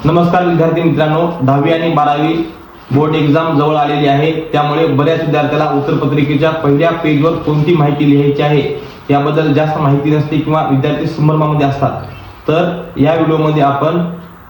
नमस्कार विद्यार्थी मित्रांनो, 10वी आणि 12वी बोर्ड एक्झाम जवळ आलेली आहे। त्यामुळे बऱ्याच विद्यार्थ्याला उत्तरपत्रिकेच्या पहिल्या पेजवर कोणती माहिती लिहायची आहे याबद्दल जास्त माहिती नसते किंवा विद्यार्थी संभ्रमामध्ये असतात। तर या व्हिडिओमध्ये आपण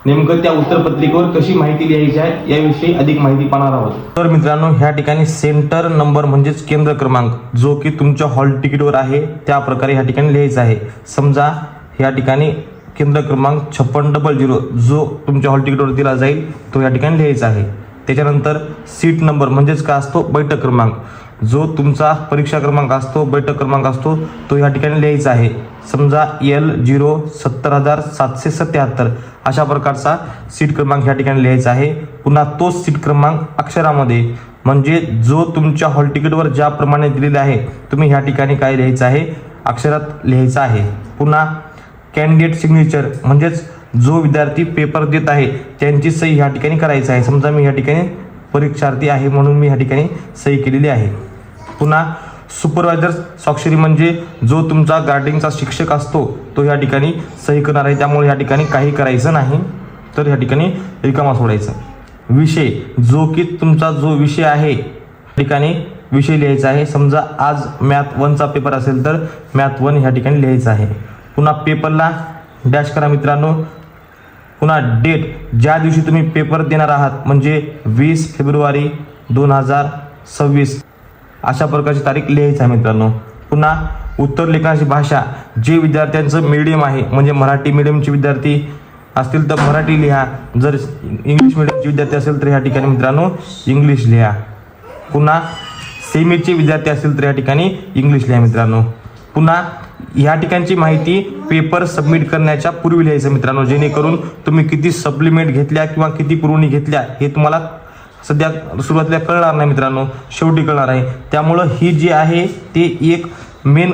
नेमकं त्या उत्तरपत्रिकेवर कशी माहिती लिहायची आहे याविषयी अधिक माहिती पाहणार आहोत। तर मित्रांनो, ह्या ठिकाणी सेंटर नंबर म्हणजेच केंद्र क्रमांक जो की तुमच्या हॉल तिकीटवर आहे त्या प्रकारे ह्या ठिकाणी लिहायचा आहे। समजा ह्या ठिकाणी केंद्र क्रमांक 5600 जो तुमच्या हॉल तिकीटवर दिला जाईल तो या ठिकाणी लिहायचा आहे। त्याच्यानंतर सीट नंबर म्हणजेच काय असतो, बैठक क्रमांक जो तुमचा परीक्षा क्रमांक असतो, बैठक क्रमांक असतो तो या ठिकाणी लिहायचा आहे। समजा L0 70777 अशा प्रकारचा सीट क्रमांक या ठिकाणी लिहायचा आहे। पुन्हा तोच सीट क्रमांक अक्षरामध्ये म्हणजे जो तुमच्या हॉल तिकीटवर ज्याप्रमाणे दिलेला आहे तुम्ही ह्या ठिकाणी काय लिहायचं आहे, अक्षरात लिहायचं आहे। पुन्हा कॅन्डिडेट सिग्नेचर म्हणजेच जो विद्यार्थी पेपर देत आहे त्यांची सही ह्या ठिकाणी करायची आहे। समजा मी ह्या ठिकाणी परीक्षार्थी आहे म्हणून मी ह्या ठिकाणी सही केलेली आहे। पुन्हा सुपरवायझर स्वाक्षरी म्हणजे जो तुमचा गार्डिंगचा शिक्षक असतो तो ह्या ठिकाणी सही करणार आहे। त्यामुळे ह्या ठिकाणी काही करायचं नाही, तर ह्या ठिकाणी रिकामा सोडायचा। विषय जो की तुमचा जो विषय आहे ठिकाणी विषय लिहायचा आहे। समजा आज मॅथ 1चा पेपर असेल तर मॅथ 1 ह्या ठिकाणी लिहायचं आहे। पुन्हा पेपरला डॅश करा मित्रांनो। पुन्हा डेट ज्या दिवशी तुम्ही पेपर देणार आहात म्हणजे 20 फेब्रुवारी 2026 अशा प्रकारची तारीख लिहायची आहे मित्रांनो। पुन्हा उत्तर लेखनाची भाषा जे विद्यार्थ्यांचं मीडियम आहे म्हणजे मराठी मीडियमचे विद्यार्थी असतील तर मराठी लिहा, जर इंग्लिश मीडियमचे विद्यार्थी असेल तर ह्या ठिकाणी मित्रांनो इंग्लिश लिहा। पुन्हा सेमीचे विद्यार्थी असतील तर या ठिकाणी इंग्लिश लिहा मित्रांनो। पुन्हा ह्या ठिकाणची माहिती पेपर सबमिट करण्याच्या पूर्वी लिहायचं मित्रांनो, जेणेकरून तुम्ही किती सप्लिमेंट घेतल्या किंवा किती पुरवणी घेतल्या हे तुम्हाला सध्या सुरुवातीला कळणार नाही मित्रांनो, शेवटी कळणार आहे। त्यामुळं ही जी आहे ते एक मेन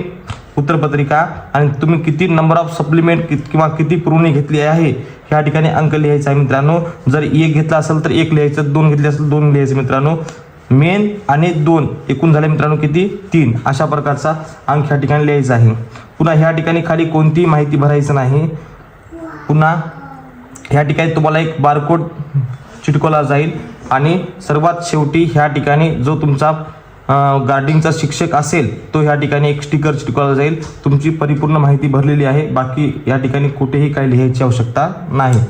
उत्तरपत्रिका आणि तुम्ही किती नंबर ऑफ सप्लिमेंट किंवा किती पुरवणी घेतली आहे ह्या ठिकाणी अंक लिहायचा आहे मित्रांनो। जर 1 घेतला असेल तर 1 लिहायचं, 2 घेतले असेल 2 लिहायचं मित्रांनो। मेन आणि 2 एकूण झाले मित्रांनो किती, 3 अशा प्रकारचा अंक ह्या ठिकाणी लिहायचा आहे। पुन्हा ह्या ठिकाणी खाली कोणतीही माहिती भरायचं नाही। पुन्हा ह्या ठिकाणी तुम्हाला एक बारकोड चिटकवला जाईल आणि सर्वात शेवटी ह्या ठिकाणी जो तुमचा गार्डिंगचा शिक्षक असेल तो ह्या ठिकाणी एक स्टिकर चिटकवला जाईल। तुमची परिपूर्ण माहिती भरलेली आहे, बाकी या ठिकाणी कुठेही काही लिहायची आवश्यकता नाही।